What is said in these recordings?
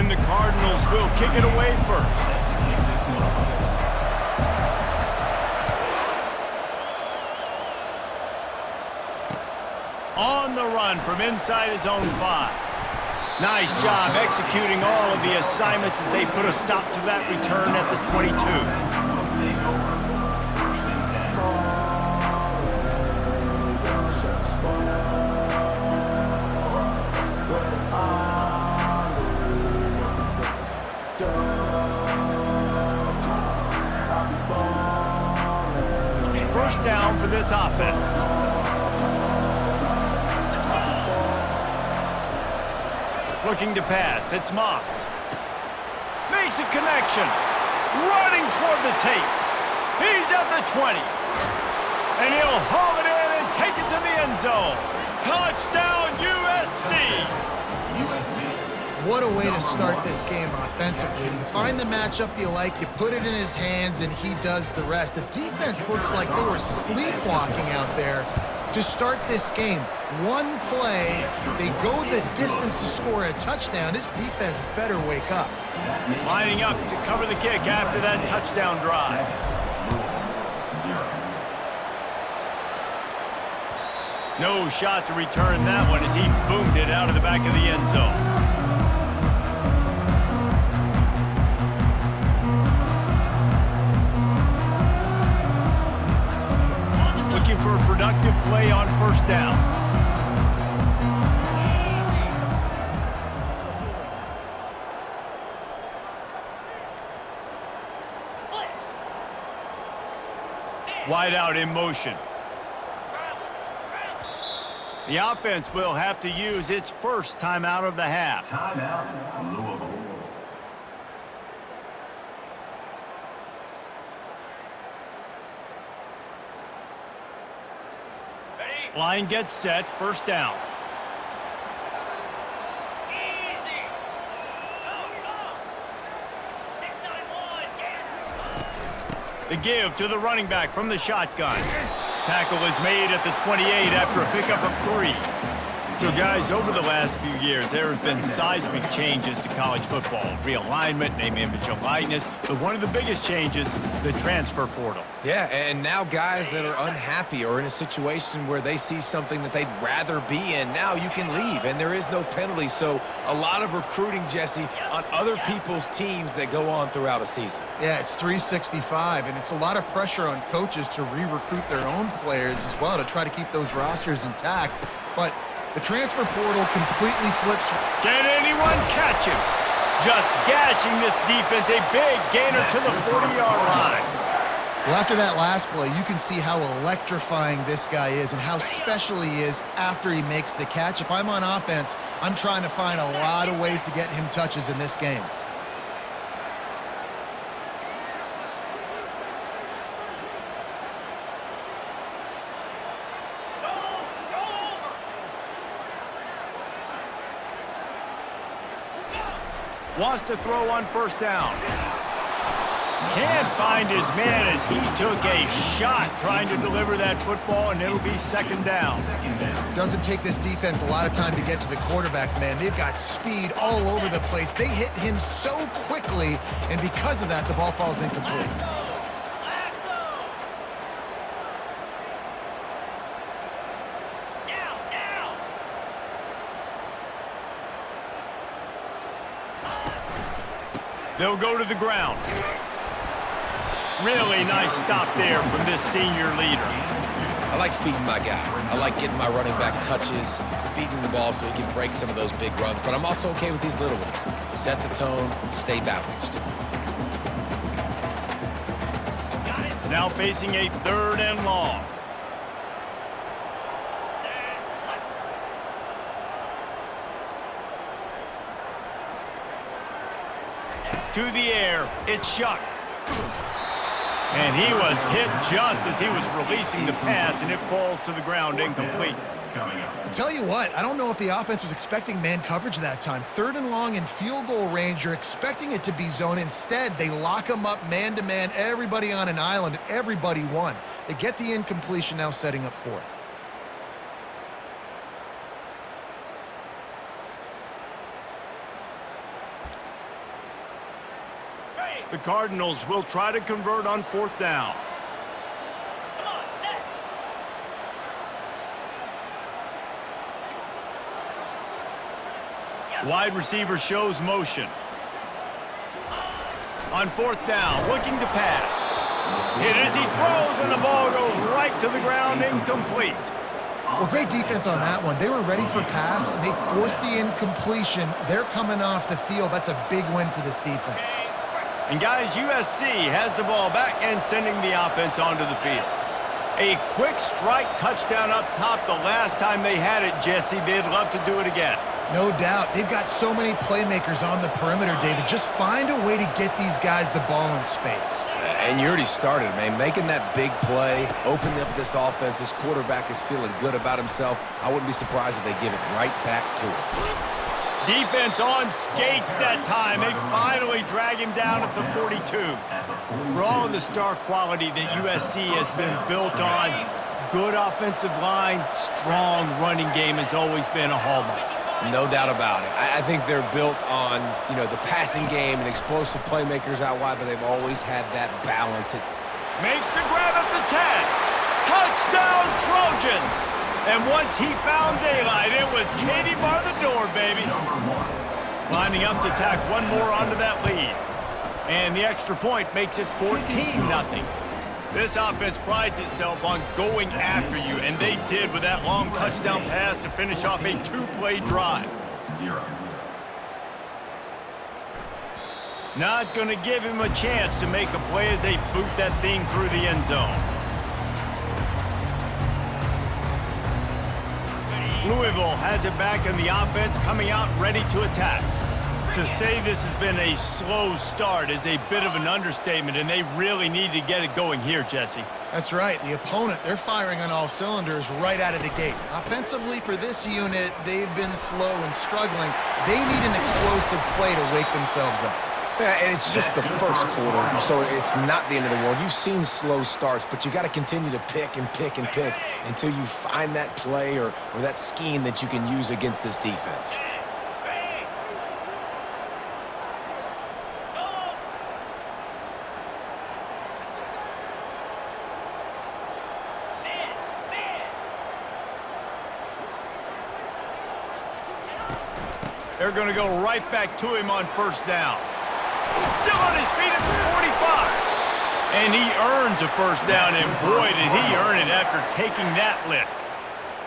And the Cardinals will kick it away first. On the run from inside his own 5. Nice job executing all of the assignments as they put a stop to that return at the 22. First down for this offense. Looking to pass, it's Moss. Makes a connection. Running toward the tape. He's at the 20. And he'll haul it in and take it to the end zone. Touchdown, USC! What a way to start this game offensively. You find the matchup you like, you put it in his hands, and he does the rest. The defense looks like they were sleepwalking out there to start this game. One play, they go the distance to score a touchdown. This defense better wake up. Lining up to cover the kick after that touchdown drive. No shot to return that one as he boomed it out of the back of the end zone. Looking for a productive play on first down. Wide out in motion. The offense will have to use its first timeout of the half. Timeout, Louisville. Line gets set, first down. Easy. Go. The give to the running back from the shotgun. Tackle is made at the 28 after a pickup of 3. So, guys, over the last few years, there have been seismic changes to college football. Realignment, name, image, and likeness. But one of the biggest changes, the transfer portal. Yeah, and now guys that are unhappy or in a situation where they see something that they'd rather be in, now you can leave, and there is no penalty. So a lot of recruiting, Jesse, on other people's teams that go on throughout a season. Yeah, it's 365, and it's a lot of pressure on coaches to re-recruit their own players as well to try to keep those rosters intact. But the transfer portal completely flips. Can anyone catch him? Just gashing this defense, a big gainer to the 40-yard line. Well, after that last play, you can see how electrifying this guy is and how special he is after he makes the catch. If I'm on offense, I'm trying to find a lot of ways to get him touches in this game. Wants to throw on first down. Can't find his man as he took a shot trying to deliver that football, and it'll be second down. Doesn't take this defense a lot of time to get to the quarterback, man. They've got speed all over the place. They hit him so quickly, and because of that, the ball falls incomplete. They'll go to the ground. Really nice stop there from this senior leader. I like feeding my guy. I like getting my running back touches, feeding the ball so he can break some of those big runs, but I'm also okay with these little ones. Set the tone, stay balanced. Now facing a 3rd and long. To the air, it's Shuck. And he was hit just as he was releasing the pass, and it falls to the ground incomplete. I'll tell you what, I don't know if the offense was expecting man coverage that time. 3rd and long in field goal range, you're expecting it to be zone. Instead, they lock them up man-to-man, everybody on an island, and everybody won. They get the incompletion, now setting up 4th. The Cardinals will try to convert on 4th down. Come on, set. Wide receiver shows motion. On 4th down, looking to pass. It is, he throws, and the ball goes right to the ground, incomplete. Well, great defense on that one. They were ready for pass, and they forced the incompletion. They're coming off the field. That's a big win for this defense. And guys, USC has the ball back and sending the offense onto the field. A quick strike touchdown up top the last time they had it, Jesse. They'd love to do it again. No doubt. They've got so many playmakers on the perimeter, David. Just find a way to get these guys the ball in space. And you already started, man. Making that big play, opening up this offense. This quarterback is feeling good about himself. I wouldn't be surprised if they give it right back to him. Defense on skates that time. They finally drag him down at the 42. For all of the star quality that USC has been built on, good offensive line, strong running game has always been a hallmark. No doubt about it. I think they're built on, the passing game and explosive playmakers out wide, but they've always had that balance. Makes the grab at the 10. Touchdown, Trojans! And once he found daylight, it was Katie bar the door, baby. Lining up to tack one more onto that lead. And the extra point makes it 14-0. This offense prides itself on going after you, and they did with that long touchdown pass to finish off a 2-play drive. Not going to give him a chance to make a play as they boot that thing through the end zone. Louisville has it back in the offense, coming out ready to attack. To say this has been a slow start is a bit of an understatement, and they really need to get it going here, Jesse. That's right. The opponent, they're firing on all cylinders right out of the gate. Offensively, for this unit, they've been slow and struggling. They need an explosive play to wake themselves up. Yeah, and it's just the first quarter, so it's not the end of the world. You've seen slow starts, but you got to continue to pick and pick and pick until you find that play or that scheme that you can use against this defense. They're going to go right back to him on 1st down. Still on his feet at the 45. And he earns a 1st down, and boy, did he earn it after taking that lick.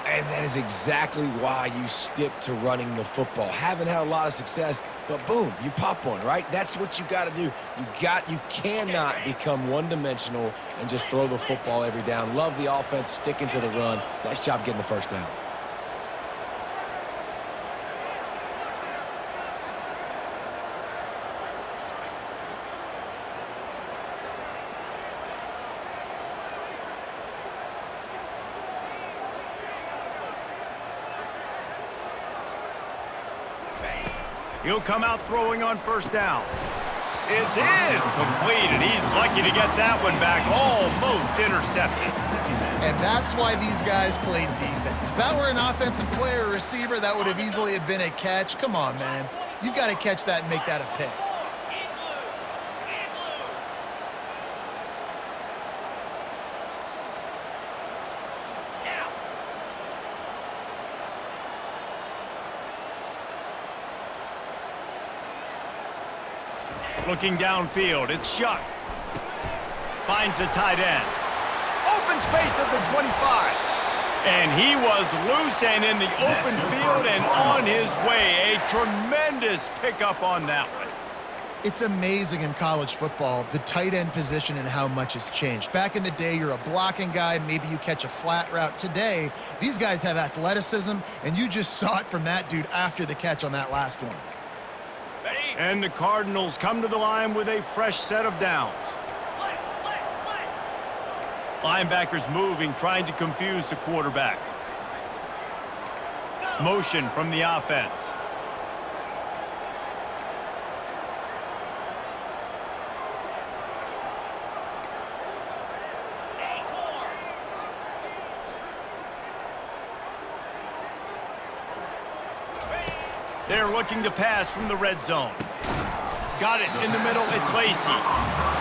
And that is exactly why you stick to running the football. Haven't had a lot of success, but boom, you pop one, right? That's what you got to do. You cannot become one-dimensional and just throw the football every down. Love the offense, sticking to the run. Nice job getting the 1st down. He'll come out throwing on 1st down. It's incomplete, and he's lucky to get that one back, almost intercepted. And that's why these guys played defense. If that were an offensive player or receiver, that would have easily have been a catch. Come on, man. You've got to catch that and make that a pick. Looking downfield, it's Shuck. Finds the tight end. Open space at the 25. And he was loose and in the open field and on his way. A tremendous pickup on that one. It's amazing in college football, the tight end position and how much has changed. Back in the day, you're a blocking guy, maybe you catch a flat route. Today, these guys have athleticism, and you just saw it from that dude after the catch on that last one. And the Cardinals come to the line with a fresh set of downs. Linebackers moving, trying to confuse the quarterback. Motion from the offense. They're looking to pass from the red zone. got it in the middle. It's Lacy.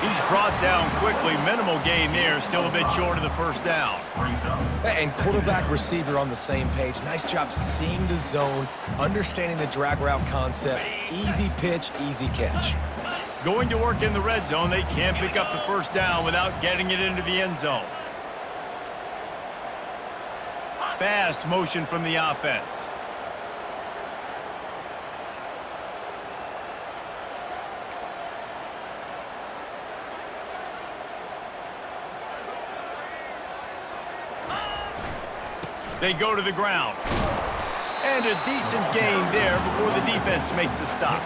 He's brought down quickly. Minimal gain there. Still a bit short of the first down. And quarterback receiver on the same page. Nice job seeing the zone, understanding the drag route concept. Easy pitch, easy catch. Going to work in the red zone. They can't pick up the first down without getting it into the end zone. Fast motion from the offense. They go to the ground. And a decent gain there before the defense makes the stop.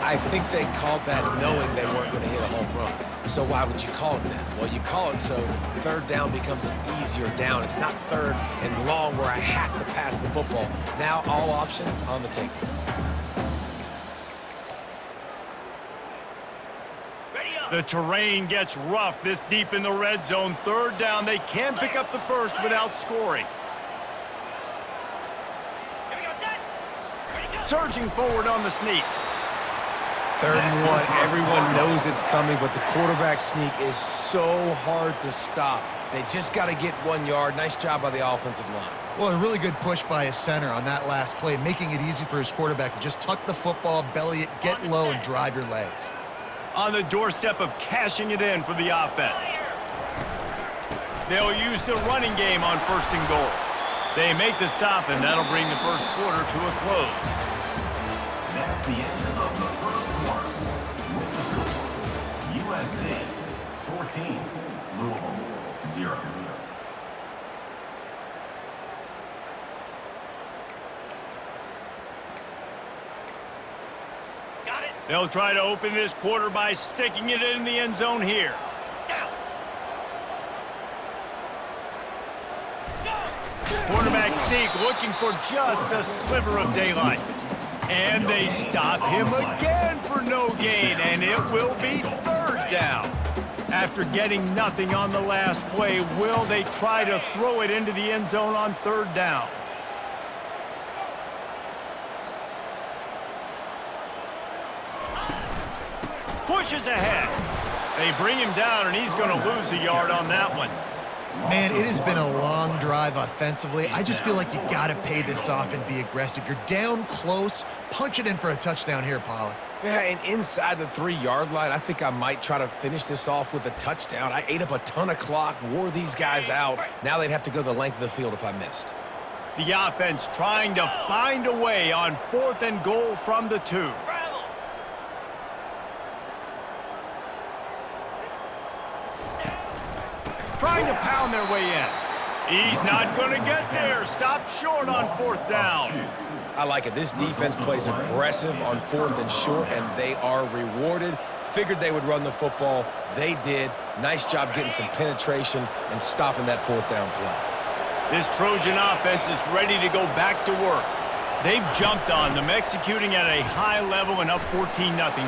I think they called that knowing they weren't going to hit a home run. So why would you call it that? Well, you call it so third down becomes an easier down. It's not third and long where I have to pass the football. Now all options on the table. The terrain gets rough this deep in the red zone. Third down, they can pick up the first without scoring. Surging forward on the sneak. 3rd and 1, everyone knows it's coming, but the quarterback sneak is so hard to stop. They just got to get 1 yard. Nice job by the offensive line. Well, a really good push by his center on that last play, making it easy for his quarterback to just tuck the football, belly it, get low, and drive your legs. On the doorstep of cashing it in for the offense. They'll use the running game on 1st and goal. They make the stop, and that'll bring the first quarter to a close. That's the end of the first quarter. With the score, USC 14, Louisville 0. Got it. They'll try to open this quarter by sticking it in the end zone here. Down. Quarterback sneak looking for just a sliver of daylight. And they stop him again for no gain, and it will be 3rd down. After getting nothing on the last play, will they try to throw it into the end zone on 3rd down? Pushes ahead. They bring him down, and he's going to lose a yard on that one. Man, it has been a long drive offensively. I just feel like you got to pay this off and be aggressive. You're down close. Punch it in for a touchdown here, Pollack. Yeah, and inside the 3-yard line, I think I might try to finish this off with a touchdown. I ate up a ton of clock, wore these guys out. Now they'd have to go the length of the field if I missed. The offense trying to find a way on 4th and goal from the 2. Travel. Trying to pound their way in. He's not going to get there. Stop short on 4th down. I like it. This defense plays aggressive on 4th and short, and they are rewarded. Figured they would run the football. They did. Nice job getting some penetration and stopping that 4th down play. This Trojan offense is ready to go back to work. They've jumped on them, executing at a high level and up 14-0,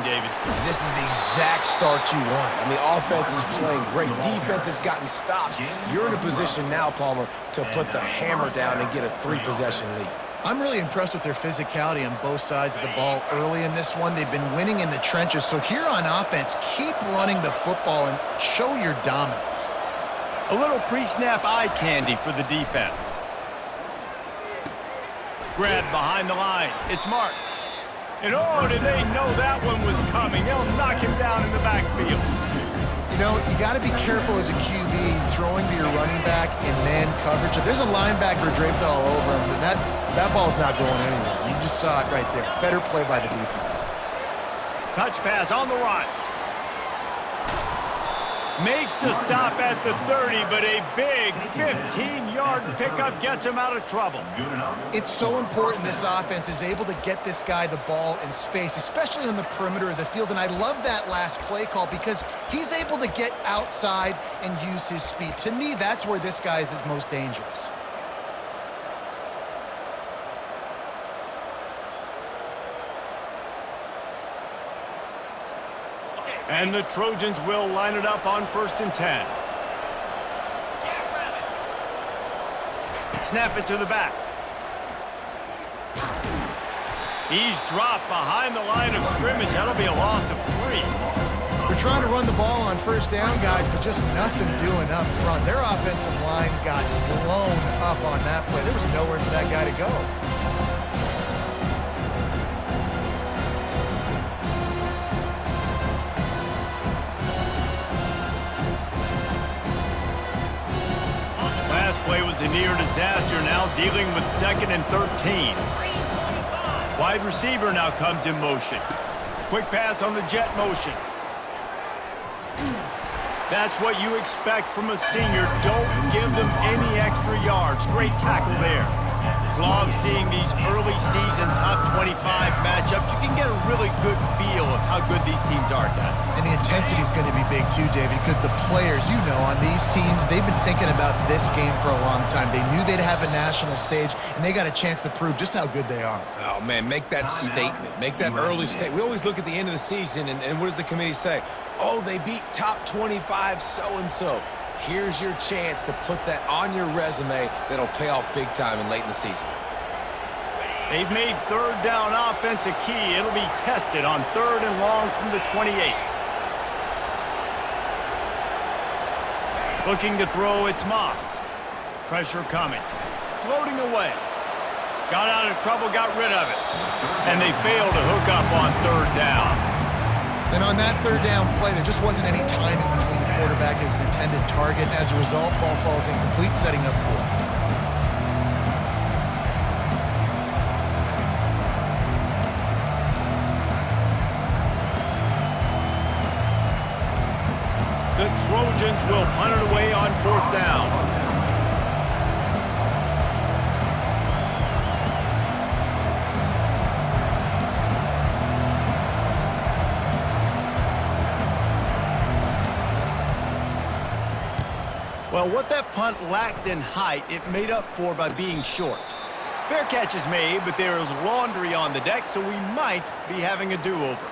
David. This is the exact start you want. I mean, offense is playing great. Defense has gotten stops. You're in a position now, Palmer, to put the hammer down and get a 3-possession lead. I'm really impressed with their physicality on both sides of the ball early in this one. They've been winning in the trenches. So here on offense, keep running the football and show your dominance. A little pre-snap eye candy for the defense. Grabbed behind the line. It's Marks. And oh, did they know that one was coming? They'll knock him down in the backfield. You know, you got to be careful as a QB throwing to your running back in man coverage. If there's a linebacker draped all over him, then that ball's not going anywhere. You just saw it right there. Better play by the defense. Touch pass on the run. Makes the stop at the 30, but a big 15-yard pickup gets him out of trouble. It's so important this offense is able to get this guy the ball in space, especially on the perimeter of the field. And I love that last play call because he's able to get outside and use his speed. To me, that's where this guy is his most dangerous. And the Trojans will line it up on 1st and 10. Snap it to the back. He's dropped behind the line of scrimmage. That'll be a loss of 3. They're trying to run the ball on first down, guys, but just nothing doing up front. Their offensive line got blown up on that play. There was nowhere for that guy to go. Last play was a near disaster, now dealing with 2nd and 13. Wide receiver now comes in motion. Quick pass on the jet motion. That's what you expect from a senior. Don't give them any extra yards. Great tackle there. Love seeing these early season top 25 matchups. You can get a really good feel of how good these teams are, guys. And the intensity is going to be big too, David, because the players, you know, on these teams, they've been thinking about this game for a long time. They knew they'd have a national stage, and they got a chance to prove just how good they are. Oh, man, make that statement. Make that early statement. We always look at the end of the season, and what does the committee say? Oh, they beat top 25 so-and-so. Here's your chance to put that on your resume that'll pay off big time and late in the season. They've made 3rd down offense a key. It'll be tested on 3rd and long from the 28. Looking to throw, it's Moss. Pressure coming. Floating away. Got out of trouble, got rid of it. And they failed to hook up on 3rd down. And on that 3rd down play, there just wasn't any timing between the quarterback and his intended target. As a result, ball falls incomplete, setting up 4th. The Trojans will punt it away on 4th down. Well, what that punt lacked in height, it made up for by being short. Fair catch is made, but there is laundry on the deck, so we might be having a do-over.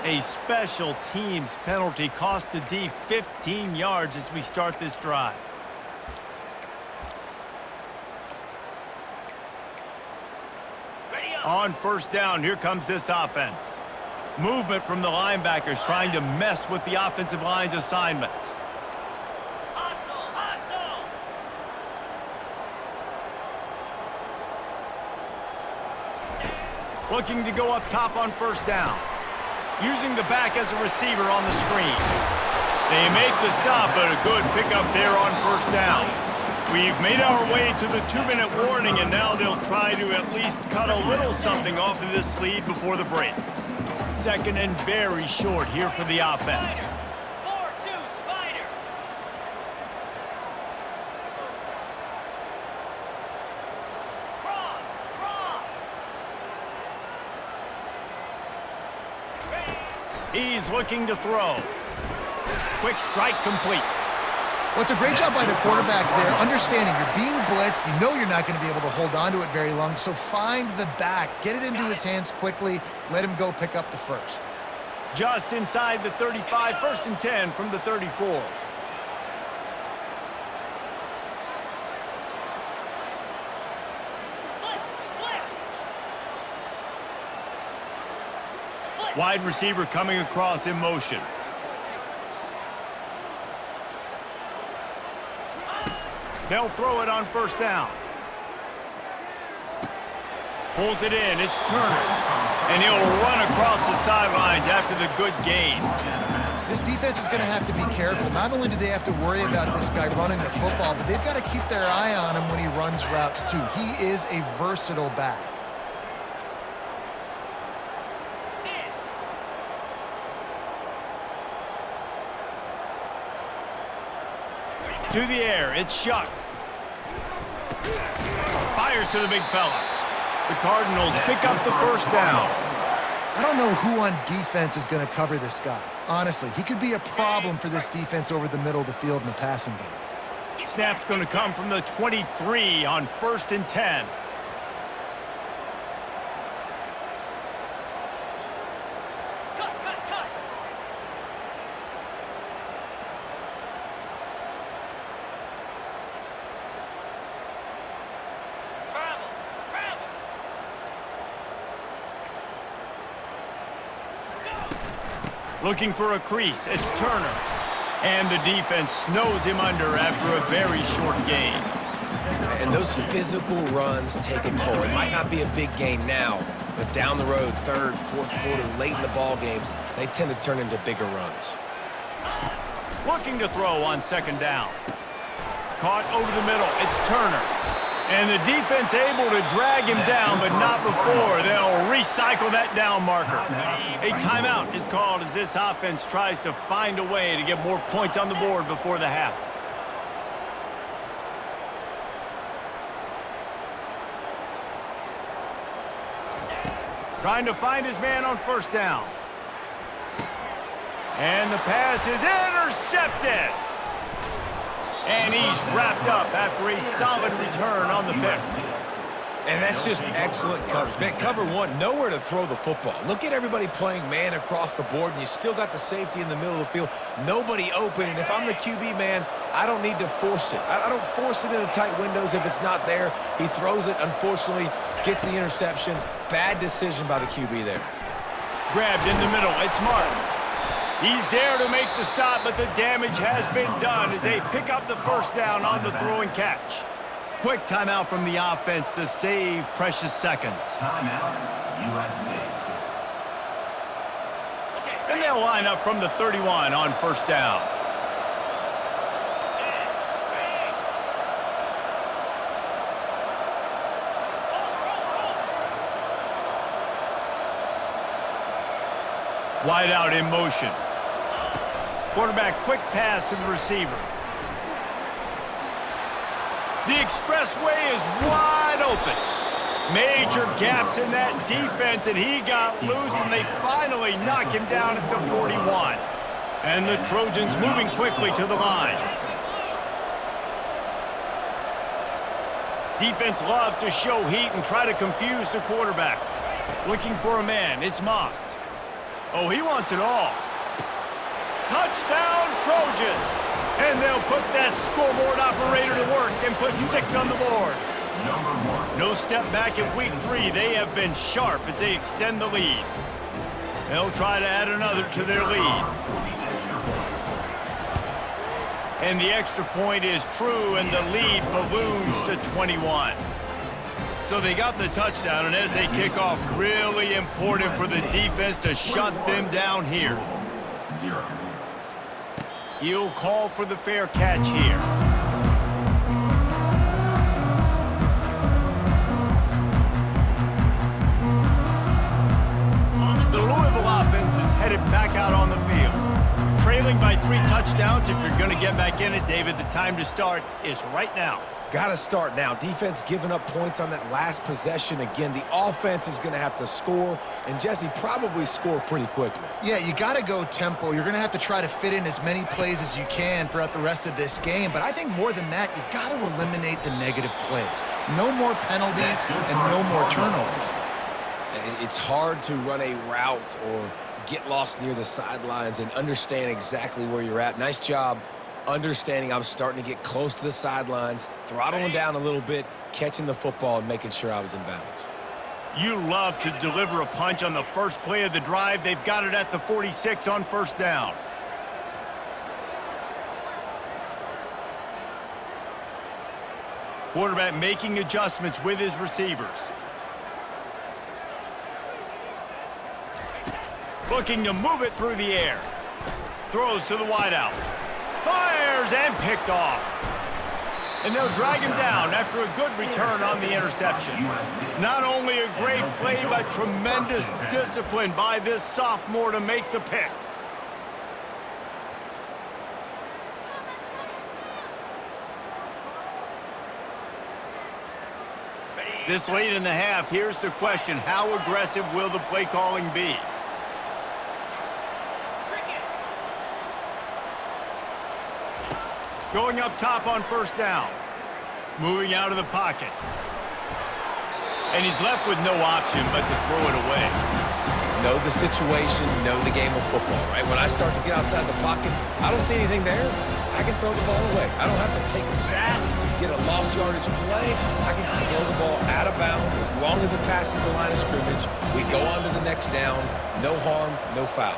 A special teams penalty cost the D 15 yards as we start this drive. On 1st down, here comes this offense. Movement from the linebackers trying to mess with the offensive line's assignments. Looking to go up top on 1st down. Using the back as a receiver on the screen. They make the stop, but a good pickup there on 1st down. We've made our way to the 2-minute warning, and now they'll try to at least cut a little something off of this lead before the break. 2nd and very short here for the offense. 4-2 Spider. Cross. He's looking to throw. Quick strike complete. Well, it's a great job by the quarterback there, understanding you're being blitzed, you know you're not going to be able to hold on to it very long, so find the back, get it into his hands quickly, let him go pick up the 1st. Just inside the 35, 1st and 10 from the 34. Wide receiver coming across in motion. They'll throw it on 1st down. Pulls it in. It's Turner. And he'll run across the sidelines after the good gain. This defense is going to have to be careful. Not only do they have to worry about this guy running the football, but they've got to keep their eye on him when he runs routes too. He is a versatile back. To the air, it's Shuck. Fires to the big fella. The Cardinals pick up the 1st down. I don't know who on defense is going to cover this guy. Honestly, he could be a problem for this defense over the middle of the field in the passing game. Snap's going to come from the 23 on 1st and 10. Looking for a crease, it's Turner. And the defense snows him under after a very short gain. And those physical runs take a toll. It might not be a big gain now, but down the road, third, fourth quarter, late in the ball games, they tend to turn into bigger runs. Looking to throw on second down. Caught over the middle, it's Turner. And the defense able to drag him down, but not before. They'll recycle that down marker. A timeout is called as this offense tries to find a way to get more points on the board before the half. Trying to find his man on first down. And the pass is intercepted. And he's wrapped up after a solid return on the pick. And that's just excellent coverage. Man, cover one, nowhere to throw the football. Look at everybody playing man across the board, and you still got the safety in the middle of the field. Nobody open, and if I'm the QB, man, I don't need to force it. I don't force it into tight windows if it's not there. He throws it, unfortunately, gets the interception. Bad decision by the QB there. Grabbed in the middle, it's Marks. He's there to make the stop, but the damage has been done as they pick up the first down on the throw and catch. Quick timeout from the offense to save precious seconds. Timeout, USC. And they'll line up from the 31 on first down. Wide out in motion. Quarterback quick pass to the receiver. The expressway is wide open. Major gaps in that defense, and he got loose, and they finally knock him down at the 41. And the Trojans moving quickly to the line. Defense loves to show heat and try to confuse the quarterback. Looking for a man, it's Moss. Oh, he wants it all. Touchdown, Trojans! And they'll put that scoreboard operator to work and put 6 on the board. No step back at week 3. They have been sharp as they extend the lead. They'll try to add another to their lead. And the extra point is true, and the lead balloons to 21. So they got the touchdown, and as they kick off, really important for the defense to shut them down here. 0. He'll call for the fair catch here. The Louisville offense is headed back out on the field. Trailing by 3 touchdowns. If you're going to get back in it, David, the time to start is right now. Got to start now. Defense giving up points on that last possession. Again, the offense is going to have to score, and Jesse probably score pretty quickly. Yeah, you got to go tempo. You're going to have to try to fit in as many plays as you can throughout the rest of this game. But I think more than that, you got to eliminate the negative plays. No more penalties and no more turnovers. It's hard to run a route or get lost near the sidelines and understand exactly where you're at. Nice job understanding I'm starting to get close to the sidelines, throttling down a little bit, catching the football and making sure I was in bounds. You love to deliver a punch on the first play of the drive. They've got it at the 46 on first down. Quarterback making adjustments with his receivers. Looking to move it through the air. Throws to the wideout. Fires and picked off. And they'll drag him down after a good return on the interception. Not only a great play, but tremendous discipline by this sophomore to make the pick. This late in the half, here's the question: how aggressive will the play calling be? Going up top on first down. Moving out of the pocket. And he's left with no option but to throw it away. Know the situation, know the game of football, right? When I start to get outside the pocket, I don't see anything there. I can throw the ball away. I don't have to take a sack, get a lost yardage play. I can just throw the ball out of bounds as long as it passes the line of scrimmage. We go on to the next down. No harm, no foul.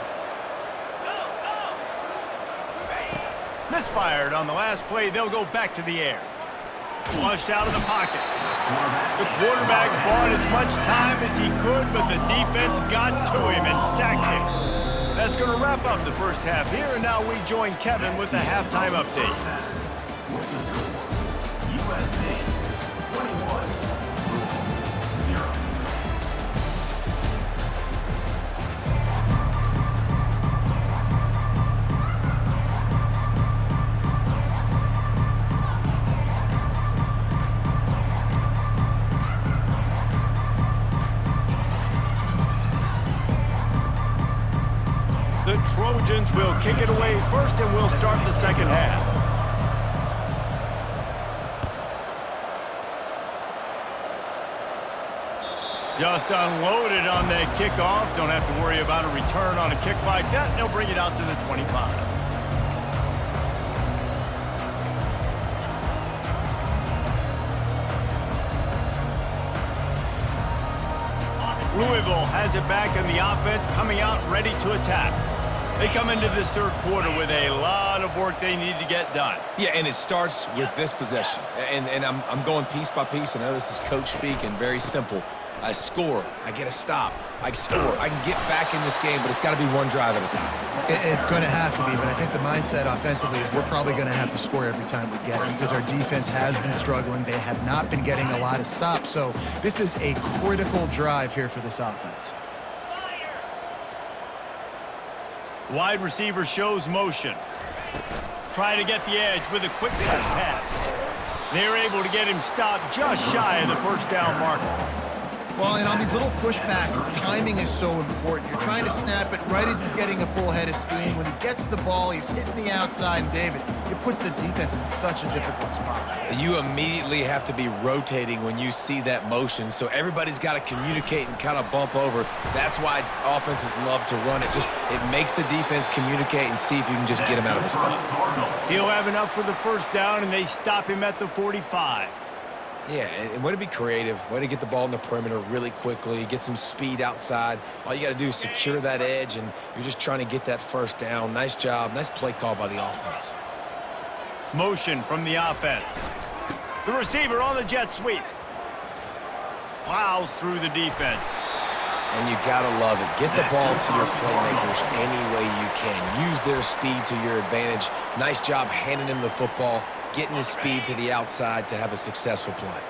Misfired on the last play. They'll go back to the air. Flushed out of the pocket. The quarterback bought as much time as he could, but the defense got to him and sacked him. That's going to wrap up the first half here, and now we join Kevin with the halftime update. USA 21, Louisville 0. The Trojans will kick it away first, and we'll start the second half. Just unloaded on that kickoff. Don't have to worry about a return on a kick like that. They'll bring it out to the 25. Louisville has it back in the offense, coming out ready to attack. They come into this third quarter with a lot of work they need to get done. Yeah, and it starts with this possession. And I'm going piece by piece. I know this is coach speak and very simple. I score. I get a stop. I score. I can get back in this game, but it's got to be one drive at a time. It's going to have to be, but I think the mindset offensively is we're probably going to have to score every time we get it because our defense has been struggling. They have not been getting a lot of stops, so this is a critical drive here for this offense. Wide receiver shows motion. Try to get the edge with a quick touch pass. They're able to get him stopped just shy of the first down marker. Well, and on these little push passes, timing is so important. You're trying to snap it right as he's getting a full head of steam. When he gets the ball, he's hitting the outside, and David, it puts the defense in such a difficult spot. You immediately have to be rotating when you see that motion, so everybody's got to communicate and kind of bump over. That's why offenses love to run it. It makes the defense communicate and see if you can just get him out of the spot. He'll have enough for the first down, and they stop him at the 45. Yeah, and way to be creative, way to get the ball in the perimeter really quickly, get some speed outside. All you got to do is secure that edge, and you're just trying to get that first down. Nice job, nice play call by the offense. Motion from the offense. The receiver on the jet sweep. Plows through the defense. And you got to love it. Get the ball to your playmakers any way you can. Use their speed to your advantage. Nice job handing them the football, getting his speed to the outside to have a successful play.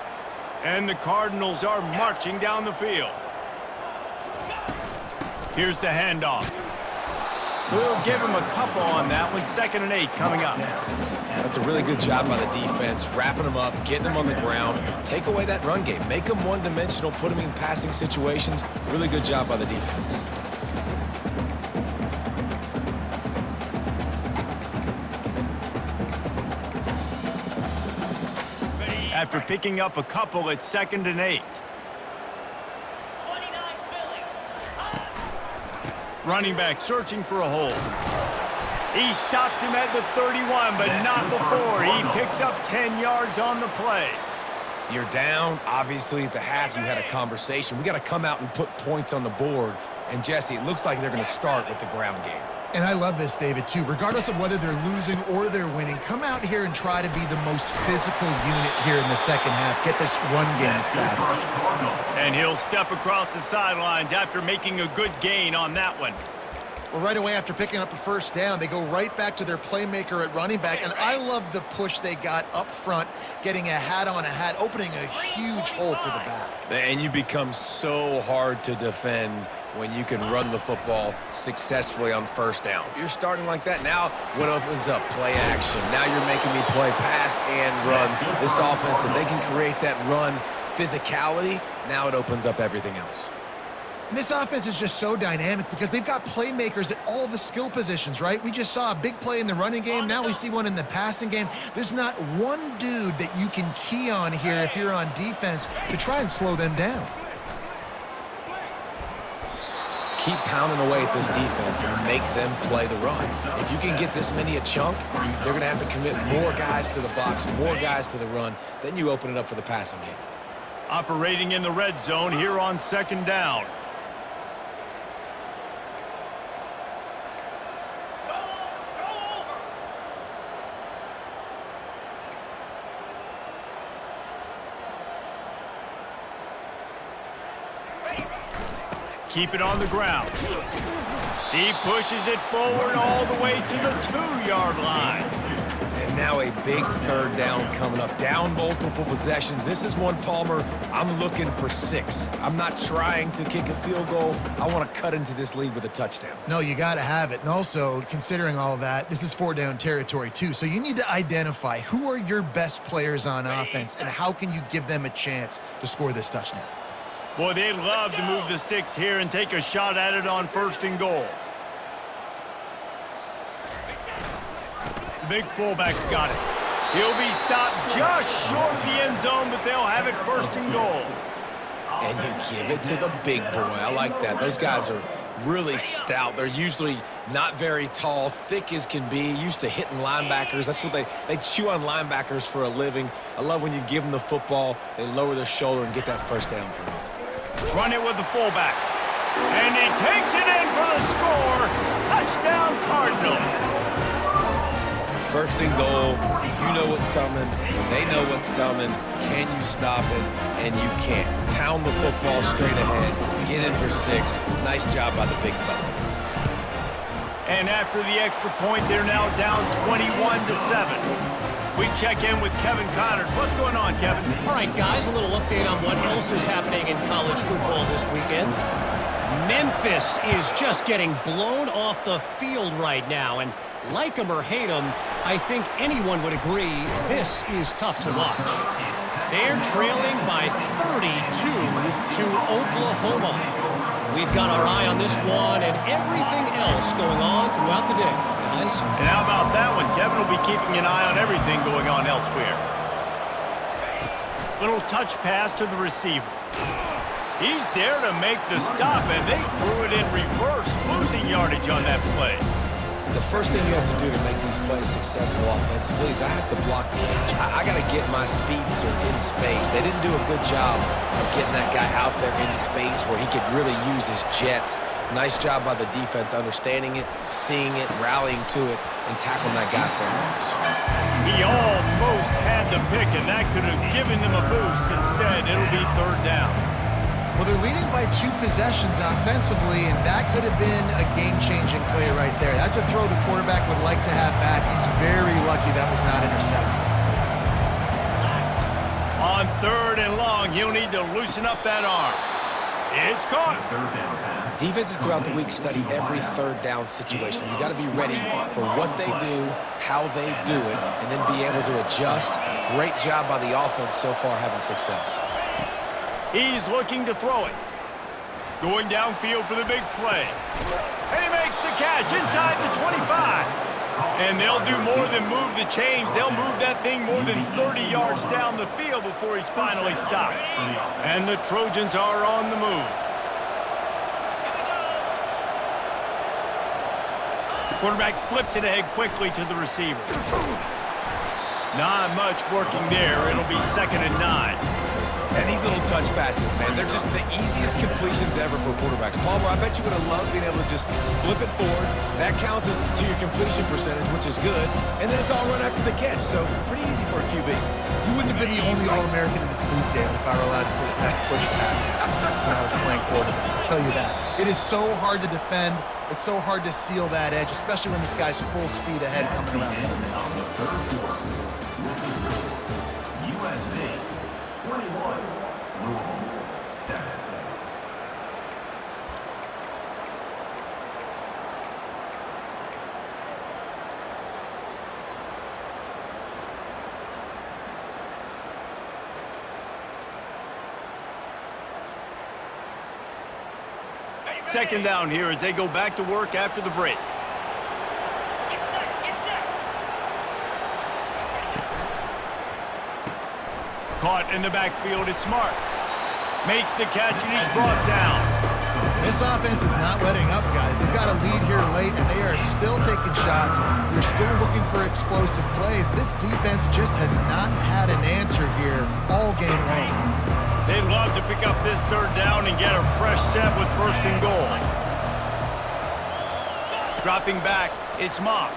And the Cardinals are marching down the field. Here's the handoff. We'll give him a couple on that one. 2nd and 8 coming up. That's a really good job by the defense, wrapping them up, getting them on the ground. Take away that run game. Make them one-dimensional, put them in passing situations. Really good job by the defense. After picking up a couple, it's 2nd and 8. 29 Philly. Running back searching for a hole. He stops him at the 31, but not before. He picks up 10 yards on the play. You're down. Obviously, at the half, you had a conversation. We got to come out and put points on the board. And, Jesse, it looks like they're going to start with the ground game. And I love this, David, too. Regardless of whether they're losing or they're winning, come out here and try to be the most physical unit here in the second half. Get this run game established. And he'll step across the sidelines after making a good gain on that one. Well, right away after picking up a first down, they go right back to their playmaker at running back. And I love the push they got up front, getting a hat on a hat, opening a huge hole for the back. And you become so hard to defend when you can run the football successfully on first down. You're starting like that. Now what opens up? Play action. Now you're making me play pass and run. This offense, and they can create that run physicality. Now it opens up everything else. And this offense is just so dynamic because they've got playmakers at all the skill positions, right? We just saw a big play in the running game. Now we see one in the passing game. There's not one dude that you can key on here if you're on defense to try and slow them down. Keep pounding away at this defense and make them play the run. If you can get this many a chunk, they're going to have to commit more guys to the box, more guys to the run. Then you open it up for the passing game. Operating in the red zone here on 2nd down. keep it on the ground. He pushes it forward all the way to the 2-yard line. And now a big third down coming up. Down multiple possessions. This is one, Palmer, I'm looking for 6. I'm not trying to kick a field goal. I want to cut into this lead with a touchdown. No, you got to have it. And also, considering all of that, this is 4-down territory too. So you need to identify who are your best players on offense and how can you give them a chance to score this touchdown. Boy, they'd love to move the sticks here and take a shot at it on 1st and goal. The big fullback's got it. He'll be stopped just short of the end zone, but they'll have it 1st and goal. And you give it to the big boy. I like that. Those guys are really stout. They're usually not very tall, thick as can be, used to hitting linebackers. That's what they chew on linebackers for a living. I love when you give them the football, they lower their shoulder and get that 1st down for them. Run it with the fullback. And he takes it in for the score. Touchdown, Cardinals. 1st and goal. You know what's coming. They know what's coming. Can you stop it? And you can't. Pound the football straight ahead. Get in for 6. Nice job by the big fella. And after the extra point, they're now down 21-7. We check in with Kevin Connors. What's going on, Kevin? All right, guys, a little update on what else is happening in college football this weekend. Memphis is just getting blown off the field right now, and like them or hate them, I think anyone would agree this is tough to watch. They're trailing by 32 to Oklahoma. We've got our eye on this one and everything else going on throughout the day, guys. And how about that one? Kevin will be keeping an eye on everything going on elsewhere. Little touch pass to the receiver. He's there to make the stop, and they threw it in reverse, losing yardage on that play. The first thing you have to do to make these plays successful offensively is I have to block the edge. I got to get my speedster in space. They didn't do a good job of getting that guy out there in space where he could really use his jets. Nice job by the defense understanding it, seeing it, rallying to it, and tackling that guy for a loss. He almost had the pick, and that could have given them a boost. Instead, it'll be 3rd down. Well, they're leading by 2 possessions offensively, and that could have been a game-changing play right there. That's a throw the quarterback would like to have back. He's very lucky that was not intercepted. On 3rd and long, he'll need to loosen up that arm. It's caught. Defenses throughout the week study every 3rd down situation. You got to be ready for what they do, how they do it, and then be able to adjust. Great job by the offense so far having success. He's looking to throw it. Going downfield for the big play. And he makes the catch inside the 25. And they'll do more than move the chains. They'll move that thing more than 30 yards down the field before he's finally stopped. And the Trojans are on the move. Quarterback flips it ahead quickly to the receiver. Not much working there. It'll be 2nd and 9. And these little touch passes, man, they're just the easiest completions ever for quarterbacks. Palmer, I bet you would have loved being able to just flip it forward. That counts as to your completion percentage, which is good. And then it's all run after the catch, so pretty easy for a QB. You wouldn't have been the only All-American in this booth, Dan, if I were allowed to push passes when I was playing quarterback. I'll tell you that. It is so hard to defend. It's so hard to seal that edge, especially when this guy's full speed ahead coming around the end zone. USA 21, Louisville 7. Second down here as they go back to work after the break. Get set, get set. Caught in the backfield, it's Marks. Makes the catch and he's brought down. This offense is not letting up, guys. They've got a lead here late, and they are still taking shots. They're still looking for explosive plays. This defense just has not had an answer here all game long. They'd love to pick up this 3rd down and get a fresh set with 1st and goal. Dropping back, it's Moss.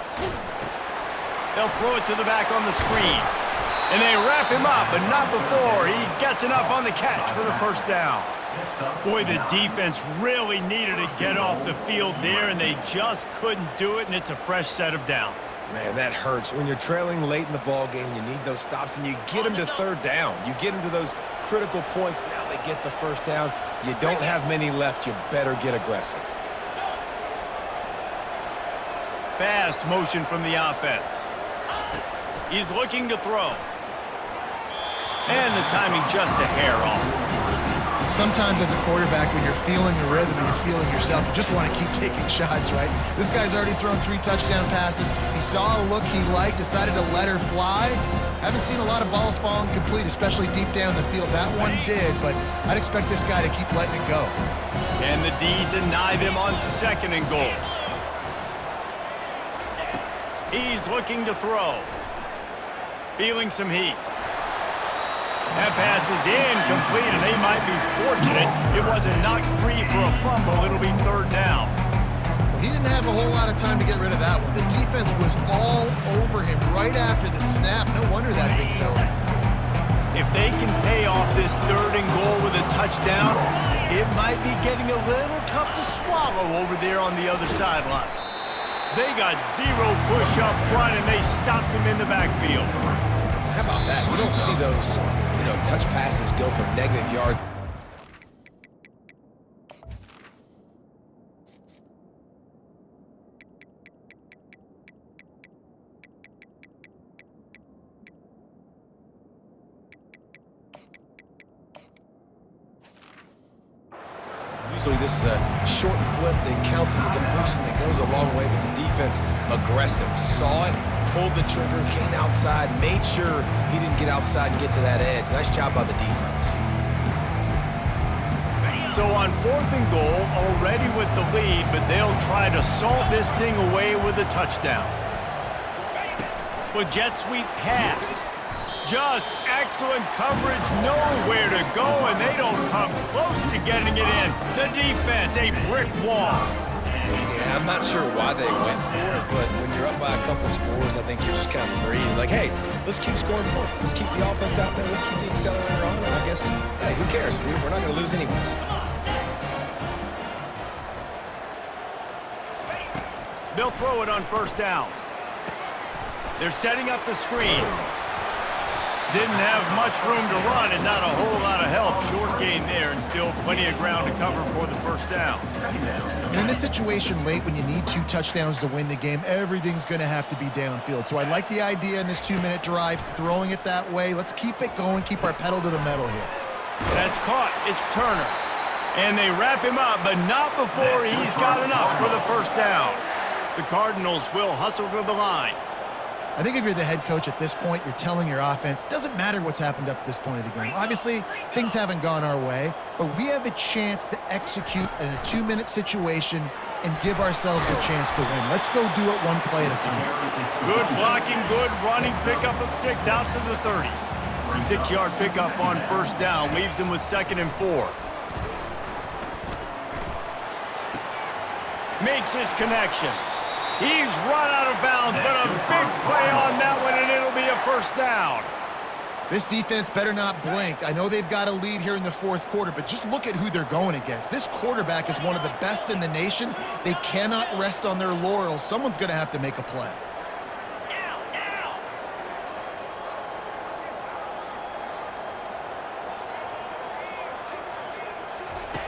They'll throw it to the back on the screen. And they wrap him up, but not before he gets enough on the catch for the 1st down. Boy, the defense really needed to get off the field there, and they just couldn't do it, and it's a fresh set of downs. Man, that hurts. When you're trailing late in the ball game, you need those stops, and you get them to third down. You get them to those critical points. Now they get the first down. You don't have many left. You better get aggressive. Fast motion from the offense. He's looking to throw. And the timing just a hair off. Sometimes as a quarterback, when you're feeling the rhythm and you're feeling yourself, you just want to keep taking shots, right? This guy's already thrown 3 touchdown passes. He saw a look he liked, decided to let her fly. Haven't seen a lot of balls fall incomplete, especially deep down the field. That one did, but I'd expect this guy to keep letting it go. Can the D deny them on 2nd and goal? He's looking to throw. Feeling some heat. That pass is incomplete, and they might be fortunate it wasn't knocked free for a fumble. It'll be 3rd down. He didn't have a whole lot of time to get rid of that one. The defense was all over him right after the snap. No wonder that thing fell. If they can pay off this 3rd and goal with a touchdown, it might be getting a little tough to swallow over there on the other sideline. They got 0 push up front, and they stopped him in the backfield. How about that? You don't see those, touch passes go for negative yards. Usually this is a short flip that counts as a completion that goes a long way, but the defense aggressive. Saw it, pulled the trigger, came outside, made sure he didn't get outside and get to that edge. Nice job by the defense. So on 4th and goal, already with the lead, but they'll try to salt this thing away with a touchdown. With jet sweep pass. Just excellent coverage, nowhere to go, and they don't come close to getting it in. The defense, a brick wall. Yeah, I'm not sure why they went for it, but when you're up by a couple scores, I think you're just kind of free. Like, hey, let's keep scoring points. Let's keep the offense out there. Let's keep the accelerator on. And I guess, hey, who cares? We're not going to lose anyways. They'll throw it on 1st down. They're setting up the screen. Didn't have much room to run and not a whole lot of help. Short gain there and still plenty of ground to cover for the 1st down. And in this situation late, when you need 2 touchdowns to win the game, everything's going to have to be downfield. So I like the idea in this 2-minute drive, throwing it that way. Let's keep it going, keep our pedal to the metal here. That's caught. It's Turner. And they wrap him up, but not before he's got enough for the 1st down. The Cardinals will hustle to the line. I think if you're the head coach at this point, you're telling your offense, it doesn't matter what's happened up to this point of the game. Obviously, things haven't gone our way, but we have a chance to execute in a 2-minute situation and give ourselves a chance to win. Let's go do it one play at a time. Good blocking, good running, pickup of 6 out to the 30. 6-yard pickup on 1st down, leaves him with 2nd and 4. Makes his connection. He's run out of bounds, but a big play on that one, and it'll be a 1st down. This defense better not blink. I know they've got a lead here in the 4th quarter, but just look at who they're going against. This quarterback is one of the best in the nation. They cannot rest on their laurels. Someone's going to have to make a play. Now.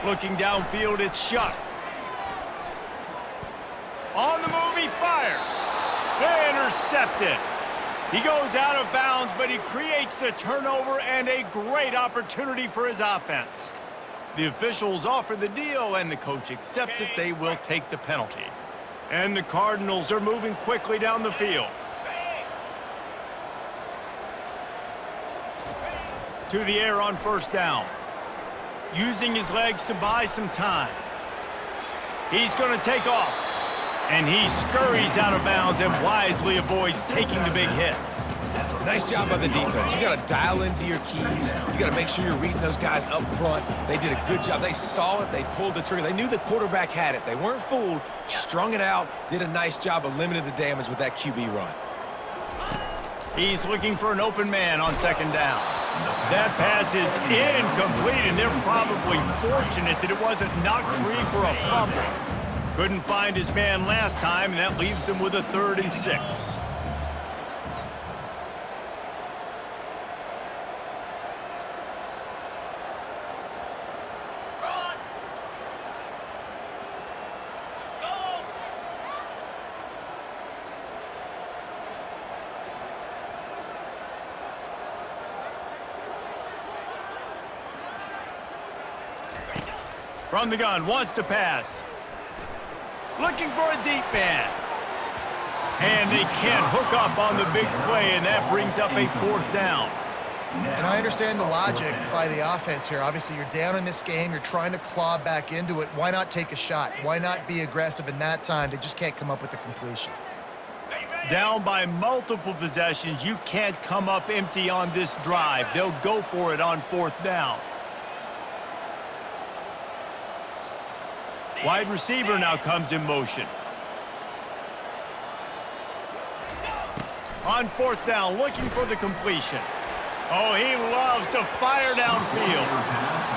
Looking downfield, it's Shuck. On the move, he fires. Intercepted. He goes out of bounds, but he creates the turnover and a great opportunity for his offense. The officials offer the deal, and the coach accepts it. They will take the penalty. And the Cardinals are moving quickly down the field. To the air on 1st down. Using his legs to buy some time. He's going to take off. And he scurries out of bounds and wisely avoids taking the big hit. Nice job by the defense. You got to dial into your keys. You got to make sure you're reading those guys up front. They did a good job. They saw it. They pulled the trigger. They knew the quarterback had it. They weren't fooled. Strung it out. Did a nice job of limiting the damage with that QB run. He's looking for an open man on 2nd down. That pass is incomplete, and they're probably fortunate that it wasn't knocked free for a fumble. Couldn't find his man last time, and that leaves them with a 3rd and 6. Cross. Go. From the gun, wants to pass. Looking for a deep man. And they can't hook up on the big play, and that brings up a 4th down. And I understand the logic by the offense here. Obviously, you're down in this game. You're trying to claw back into it. Why not take a shot? Why not be aggressive in that time? They just can't come up with a completion. Down by multiple possessions, you can't come up empty on this drive. They'll go for it on 4th down. Wide receiver now comes in motion. On 4th down, looking for the completion. Oh, he loves to fire downfield.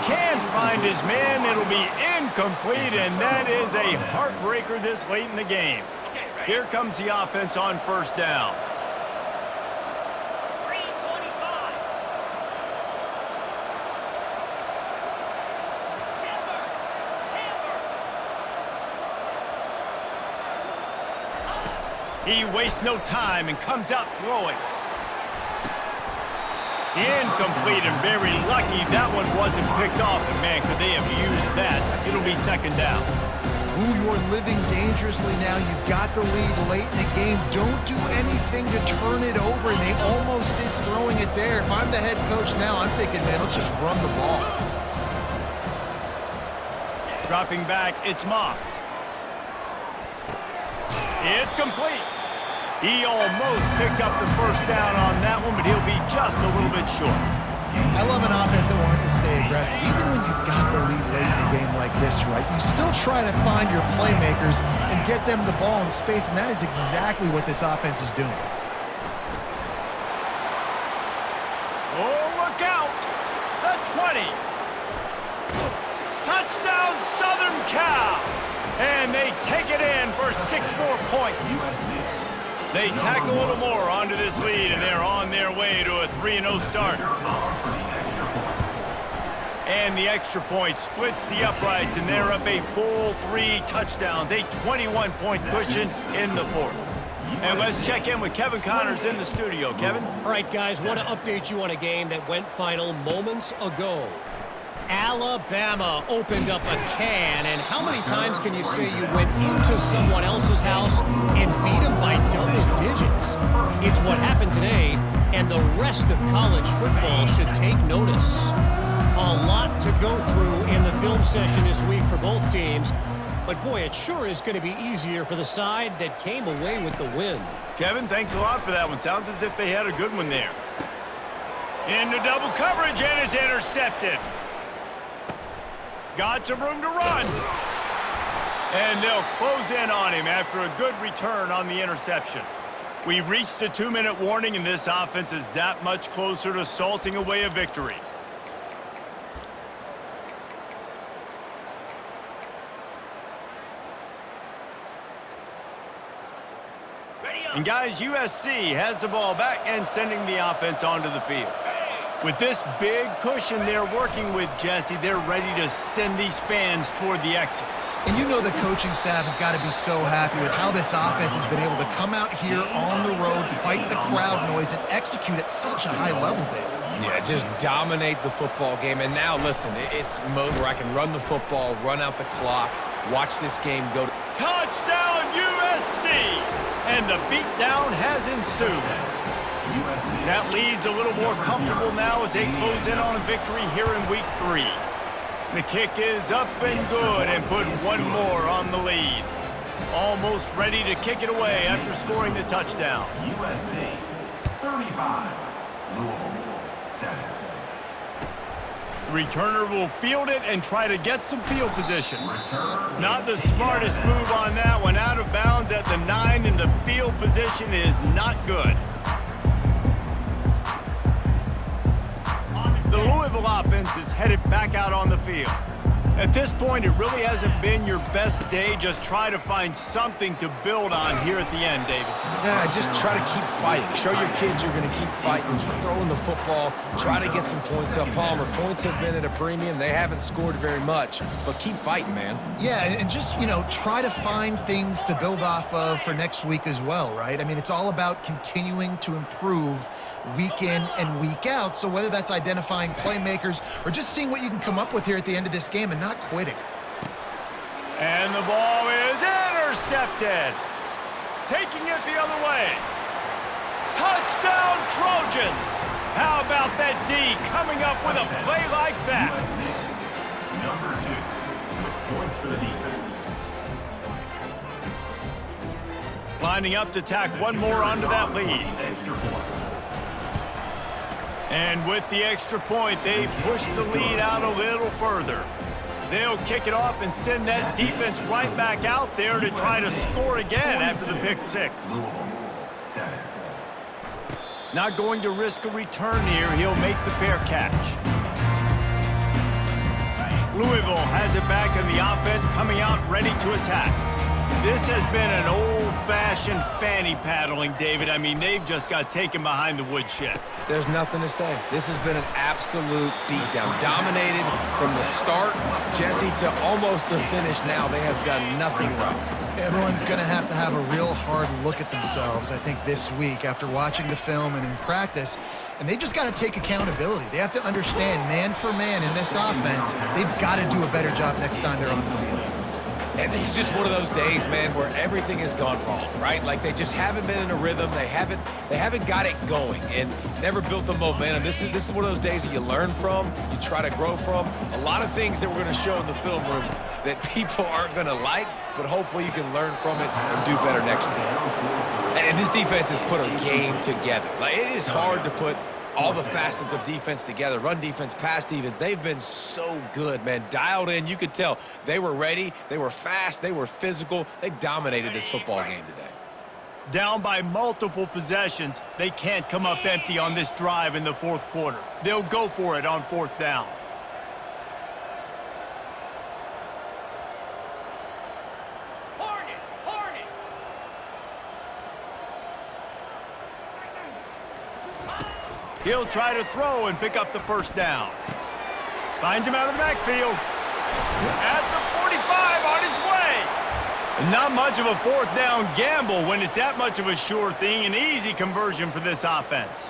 Can't find his man. It'll be incomplete, and that is a heartbreaker this late in the game. Here comes the offense on 1st down. 325. He wastes no time and comes out throwing. Incomplete, and very lucky that one wasn't picked off. And man, could they have used that. It'll be 2nd down. Ooh, you're living dangerously now. You've got the lead late in the game. Don't do anything to turn it over. They almost did throwing it there. If I'm the head coach now, I'm thinking, man, let's just run the ball. Dropping back, it's Moss. It's complete. He almost picked up the 1st down on that one, but he'll be just a little bit short. I love an offense that wants to stay aggressive. Even when you've got the lead late in a game like this, right, you still try to find your playmakers and get them the ball in space, and that is exactly what this offense is doing. Oh, look out! The 20. Touchdown, Southern Cal! And they take it in for 6 more points. They tack a little more onto this lead, and they're on their way to a 3-0 start. And the extra point splits the uprights, and they're up a full 3 touchdowns, a 21-point cushion in the 4th. And let's check in with Kevin Connors in the studio. Kevin? All right, guys, want to update you on a game that went final moments ago. Alabama opened up a can, and how many times can you say you went into someone else's house and beat them by double digits? It's what happened today, and the rest of college football should take notice. A lot to go through in the film session this week for both teams, but boy, it sure is going to be easier for the side that came away with the win. Kevin, thanks a lot for that one. Sounds as if they had a good one there. Into double coverage, and it's intercepted. Got some room to run. And they'll close in on him after a good return on the interception. We've reached the 2-minute warning, and this offense is that much closer to salting away a victory. And guys, USC has the ball back and sending the offense onto the field. With this big cushion they're working with, Jesse, they're ready to send these fans toward the exits. And you know the coaching staff has got to be so happy with how this offense has been able to come out here on the road, fight the crowd noise, and execute at such a high level, David. Yeah, just dominate the football game. And now, listen, it's mode where I can run the football, run out the clock, watch this game go to... Touchdown, USC! And the beatdown has ensued. That lead's a little more comfortable now as they close in on a victory here in week 3. The kick is up and good and put one more on the lead. Almost ready to kick it away after scoring the touchdown. USC 35, Louisville 7. The returner will field it and try to get some field position. Not the smartest move on that one. Out of bounds at the 9, and the field position is not good. Louisville offense is headed back out on the field. At this point, it really hasn't been your best day. Just try to find something to build on here at the end, David. Yeah, just try to keep fighting. Show your kids you're going to keep fighting. Keep throwing the football. Try to get some points up. Palmer, points have been at a premium. They haven't scored very much, but keep fighting, man. Yeah, and just, try to find things to build off of for next week as well, right? I mean, it's all about continuing to improve week in and week out. So whether that's identifying playmakers or just seeing what you can come up with here at the end of this game and not quitting. And the ball is intercepted. Taking it the other way. Touchdown, Trojans. How about that D coming up with a play like that? USC, number 2, with points for the defense. Lining up to tack one more onto that lead. Extra point. And with the extra point, they push the lead out a little further. They'll kick it off and send that defense right back out there to try to score again after the pick six. Louisville, 7. Not going to risk a return here. He'll make the fair catch. Louisville has it back in the offense, coming out ready to attack. This has been an old-fashioned fanny paddling, David. I mean, they've just got taken behind the woodshed. There's nothing to say. This has been an absolute beatdown. Dominated from the start, Jesse, to almost the finish now. They have done nothing right. Everyone's going to have a real hard look at themselves, I think, this week after watching the film and in practice. And they've just got to take accountability. They have to understand, man for man in this offense, they've got to do a better job next time they're on the field. And this is just one of those days, man, where everything has gone wrong, right? Like they just haven't been in a rhythm. They haven't got it going and never built the momentum. This is one of those days that you learn from, you try to grow from. A lot of things that we're going to show in the film room that people aren't going to like, but hopefully you can learn from it and do better next week. And this defense has put a game together. Like, it is hard to put all the facets of defense together. Run defense, pass defense. They've been so good, man. Dialed in. You could tell they were ready. They were fast. They were physical. They dominated this football game today. Down by multiple possessions, they can't come up empty on this drive in the fourth quarter. They'll go for it on fourth down. He'll try to throw and pick up the first down. Finds him out of the backfield. At the 45, on his way. Not much of a fourth down gamble when it's that much of a sure thing. An easy conversion for this offense.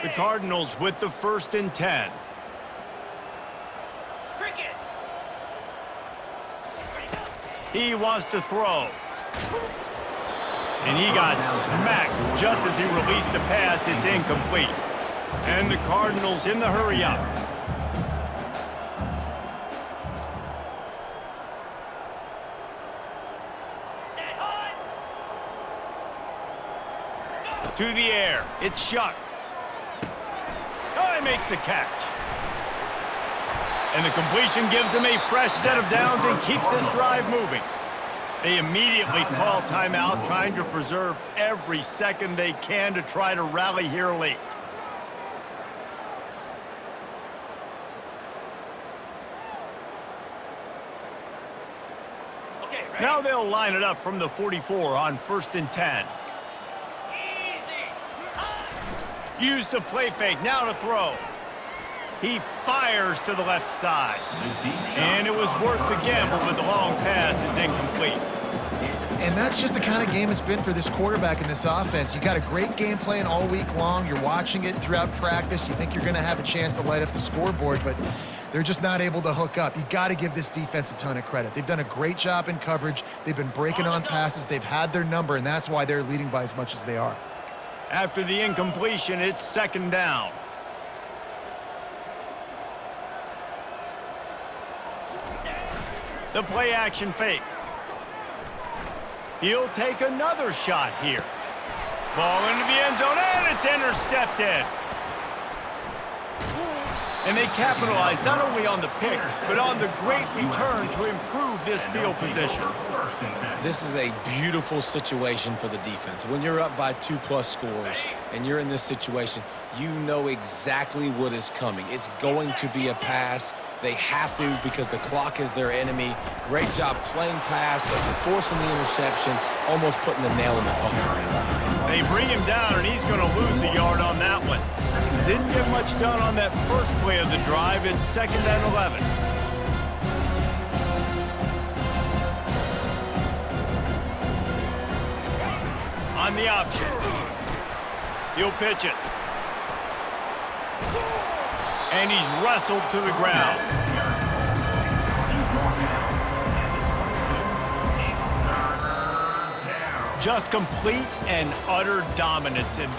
The Cardinals with the 1st and 10. He wants to throw. And he got smacked just as he released the pass. It's incomplete. And the Cardinals in the hurry up. To the air. It's Shuck. Oh, he makes the catch. And the completion gives him a fresh set of downs and keeps this drive moving. They immediately call timeout, trying to preserve every second they can to try to rally here late. Okay, ready? Now they'll line it up from the 44 on 1st and 10. Easy. Use the play fake, now to throw. He fires to the left side. And it was worth the gamble, but the long pass is incomplete. And that's just the kind of game it's been for this quarterback in this offense. You got a great game plan all week long. You're watching it throughout practice. You think you're going to have a chance to light up the scoreboard, but they're just not able to hook up. You got to give this defense a ton of credit. They've done a great job in coverage. They've been breaking on passes. They've had their number, and that's why they're leading by as much as they are. After the incompletion, it's 2nd down. The play action fake. He'll take another shot here. Ball into the end zone, and it's intercepted. And they capitalized not only on the pick, but on the great return to improve this field position. This is a beautiful situation for the defense. When you're up by 2+ scores and you're in this situation, you know exactly what is coming. It's going to be a pass. They have to because the clock is their enemy. Great job playing pass, forcing the interception, almost putting the nail in the coffin. They bring him down, and he's going to lose a yard on that one. Didn't get much done on that first play of the drive. It's 2nd and 11. On the option. He'll pitch it. And he's wrestled to the ground. Just complete and utter dominance in this.